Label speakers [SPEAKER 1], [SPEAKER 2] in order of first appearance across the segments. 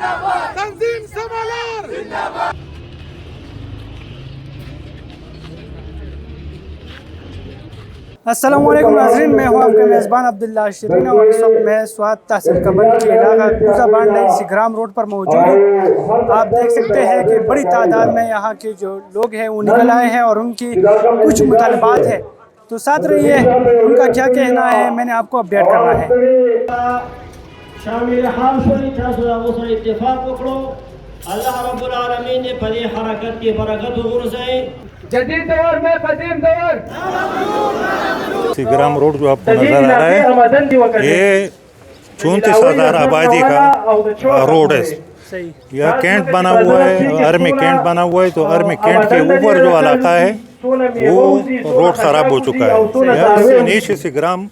[SPEAKER 1] تنظیم سمالار
[SPEAKER 2] السلام علیکم ناظرین، میں ہوں آپ کا میزبان عبداللہ شرین اور اس وقت میں سوات تحصیل کمل کے علاقہ کوزہ بانڈہ سگرام روڈ پر موجود ہوں۔ آپ دیکھ سکتے ہیں کہ بڑی تعداد میں یہاں کے جو لوگ ہیں وہ نکل آئے ہیں اور ان کی کچھ مطالبات ہیں، تو ساتھ رہیے، ان کا کیا کہنا ہے میں نے آپ کو اپڈیٹ کرنا ہے۔
[SPEAKER 3] شامل حال شوئی تاسو هغه سره اتفاق وکړو، الله رب العالمین دې په دې حرکت کې برکت وغورځوي۔
[SPEAKER 1] جدید دور میں قدیم دور
[SPEAKER 4] سگرام روڈ جو آپ کو نظر آ رہا ہے یہ 34,000 آبادی کا روڈ ہے۔ یہ کینٹ بنا ہوا ہے، ارمی کینٹ بنا ہوا ہے، تو ارمی کینٹ کے اوپر جو علاقہ ہے وہ روڈ خراب ہو چکا ہے۔ یہاں سے نیچے سے گرام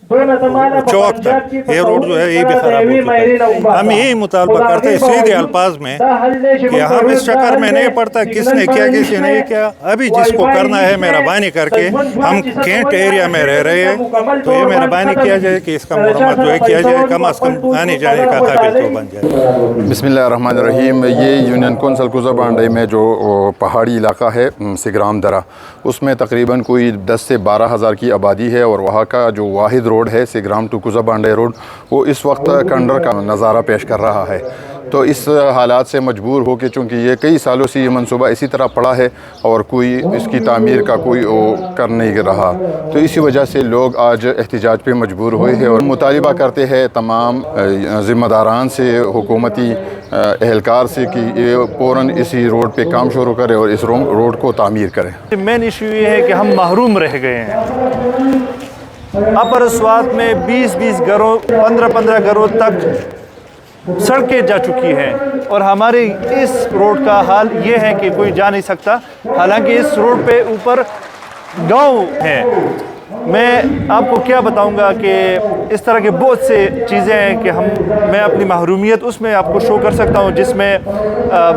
[SPEAKER 4] چوک تک یہ روڈ جو ہے یہ بھی خراب ہو چکا ہے۔ ہم یہی مطالبہ کرتے ہیں سیدھے الفاظ میں کہ ہم اس چکر میں نہیں پڑتا کس نے کیا کسی نے کیا، ابھی جس کو کرنا ہے مہربانی کر کے، ہم کینٹ ایریا میں رہ رہے ہیں تو یہ مہربانی کیا جائے کہ اس کا مرمت جو ہے کیا جائے، کم از کم آنے جانے کا قابل تو بن جائے۔
[SPEAKER 5] بسم اللہ الرحمن الرحیم۔ یہ یونین کونسل کوزہ بانڈہ میں جو پہاڑی علاقہ ہے سگرام درہ، اس میں تقریباً کوئی 10 سے 12 ہزار کی آبادی ہے، اور وہاں کا جو واحد روڈ ہے سگرام ٹو کوزہ بانڈہ روڈ، وہ اس وقت کنڈر کا نظارہ پیش کر رہا ہے۔ تو اس حالات سے مجبور ہو کے، چونکہ یہ کئی سالوں سے یہ منصوبہ اسی طرح پڑا ہے اور کوئی اس کی تعمیر کا کوئی کر نہیں رہا، تو اسی وجہ سے لوگ آج احتجاج پہ مجبور ہوئے ہیں اور مطالبہ کرتے ہیں تمام ذمہ داران سے، حکومتی اہلکار سے کہ یہ فوراً اسی روڈ پہ کام شروع کرے اور اس روڈ کو تعمیر کرے۔
[SPEAKER 4] مین ایشو یہ ہے کہ ہم محروم رہ گئے ہیں۔ اپر سوات میں 20 گھروں 15 گھروں تک سڑکیں جا چکی ہیں، اور ہمارے اس روڈ کا حال یہ ہے کہ کوئی جا نہیں سکتا، حالانکہ اس روڈ پہ اوپر گاؤں ہیں۔ میں آپ کو کیا بتاؤں گا کہ اس طرح کے بہت سے چیزیں ہیں کہ میں اپنی محرومیت اس میں آپ کو شو کر سکتا ہوں، جس میں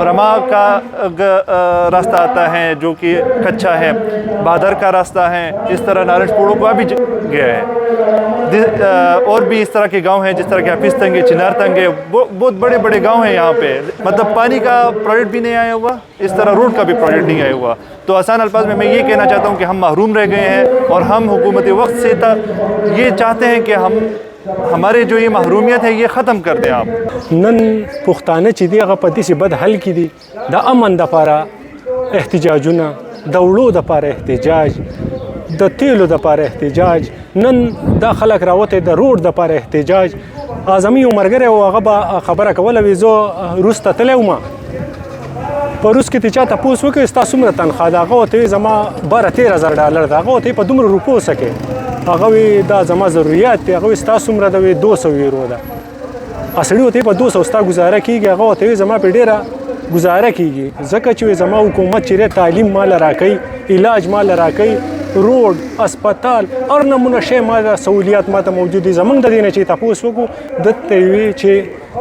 [SPEAKER 4] رما کا راستہ آتا ہے جو کہ کچا ہے، بادر کا راستہ ہے، اس طرح نارنج پوڑوں کا بھی گیا ہے، اور بھی اس طرح کے گاؤں ہیں جس طرح کے حفیظ تنگ ہے، چنار تنگ ہے، بہت بڑے گاؤں ہیں یہاں پہ، مطلب پانی کا پروجیکٹ بھی نہیں آیا ہوا، اس طرح روڈ کا بھی پروجیکٹ نہیں آیا ہوا۔ تو آسان الفاظ میں یہ کہنا چاہتا ہوں کہ ہم محروم رہ گئے ہیں، اور ہم حکومت وقت سے یہ چاہتے ہیں کہ ہمارے جو یہ محرومیت ہے یہ ختم کر دیں آپ۔
[SPEAKER 6] نن پښتانه چې دی هغه په دې بد حل کې دي، د امن دپاره احتجاجونه، د وړو دپاره احتجاج، د تیلو دپاره احتجاج، نن دا خلک راوتی د روډ دپاره احتجاج۔ اعظمي یو ملګری و، هغه به خبره کوله، وی زه روس ته تللی وم، په روس کې ته چا تپوس وکړ ستا څومره تنخواه ده، هغه ورته وی زما 12-13,000 ډالر ده، هغه ورته په دومره روپو څه کوې، هغه وی دا زما ضروریات دی، هغه وی ستا څومره ده، وی 200 یورو ده، سړي ورته په 200 ستا ګزاره کېږي، هغه ورته وی زما پې ډېره گزاره کیږي، ځکه چې زما حکومت چې تعلیم مال راکوي، علاج مال راکوي، روډ، اسپتال، هر نمونه شی مال سہولیات ماته موجود دي. زمونږ د دې نه چې تپوس وکړو دته وی چې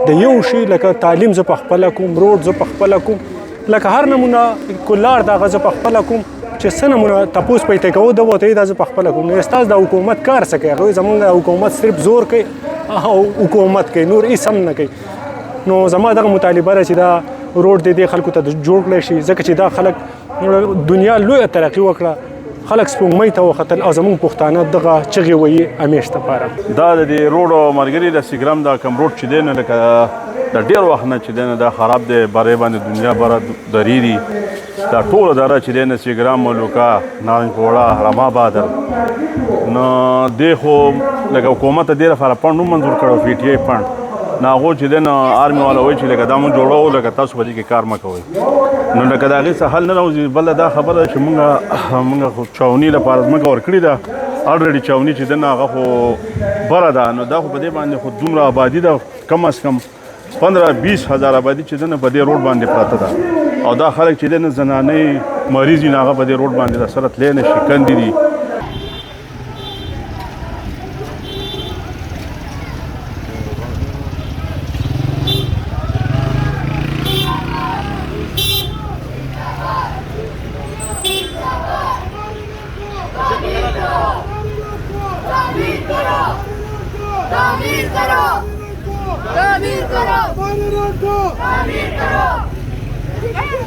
[SPEAKER 6] د یو شی لکه تعلیم زه په خپله کوم، روډ زه په خپله کوم، لکه هر نمونه کولار دغه زه په خپله کوم، چې څه نمونه تپوس پیته کوو د ورته دا زه په خپله کوم. نو ستاسو د حکومت کار څه کوي؟ هغوی زمونږ د حکومت صرف زور کوي او حکومت کوي، نور هېڅ هم نه کوي. نو زما دغه مطالبه ده چې دا روډ دې خلکو ته جوړ کړی شي، ځکه چې دا خلک دنیا لویه ترقي وکړه، خلک سپوږمۍ ته وختل او زمونږ پښتانه دغه چغې وهي همیش دپاره.
[SPEAKER 7] دا د دې روډ ملګري د سیګرام دا کوم روډ چې دی نه لکه د ډېر وخت نه چې دی نه دا خراب دی، برې باندې دنیا بره درې دي، دا ټوله دره چې دی نه سیګرام، ملوکا، نارنج پوړه، رما بادر، نو دې خو لکه حکومت ته دې لپاره فنډ هم منظور کړی، پی ټي آی فنډ، نو هغو چې دی نه آرمي والا وایي چې لکه دا مونږ جوړوو، لکه تاسو په دې کې کار مه کوئ. نو لکه د هغې څه حل نه راوځي. بله دا خبره ده چې مونږ خو چاوني لپاره ځمکه ورکړې ده، الریډي چاوني چې دی نه هغه خو بره ده، نو دا خو په دې باندې خو دومره آبادي ده، کم از کم 15-20 هزار آبادي چې دی نه په دې روډ باندې پراته ده، او دا خلک چې دی نه زنانې مریض دي، نو هغه په دې روډ باندې د سره تللی نه شي، کندې دي.
[SPEAKER 1] تعمیر کرو، تعمیر کرو، تعمیر کرو.